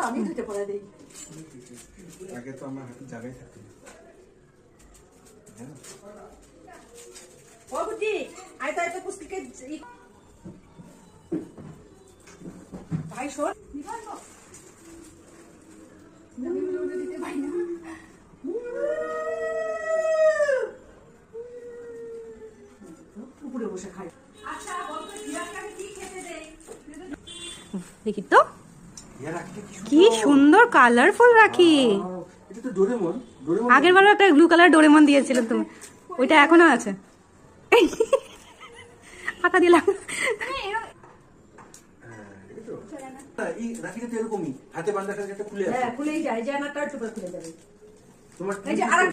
আমি ধুতে পড়া দিই। আগে তো আমার হাতে জায়গায় থাকতো ও বুদ্ধি আইতা আইতা পুস্তিকে ভাই শোন দিতে ভাই না উপরে বসে খাই। আচ্ছা বলতো জিরাফটাকে কি খেতে দেই? দেখি তো কি সুন্দর কালারফুল রাখি। এটা তো ডোরেমন। আগের বারও একটা ব্লু কালার ডোরেমন দিয়েছিল তুমি, ওইটা এখনো আছে। আটা দিলাম। এই রাখিটা তো এরকমই হাতে বাঁধা থাকে, খুলে হ্যাঁ খুলেই যায়, জানাটা টুকরো খুলে যাবে। তোমার এই যে আর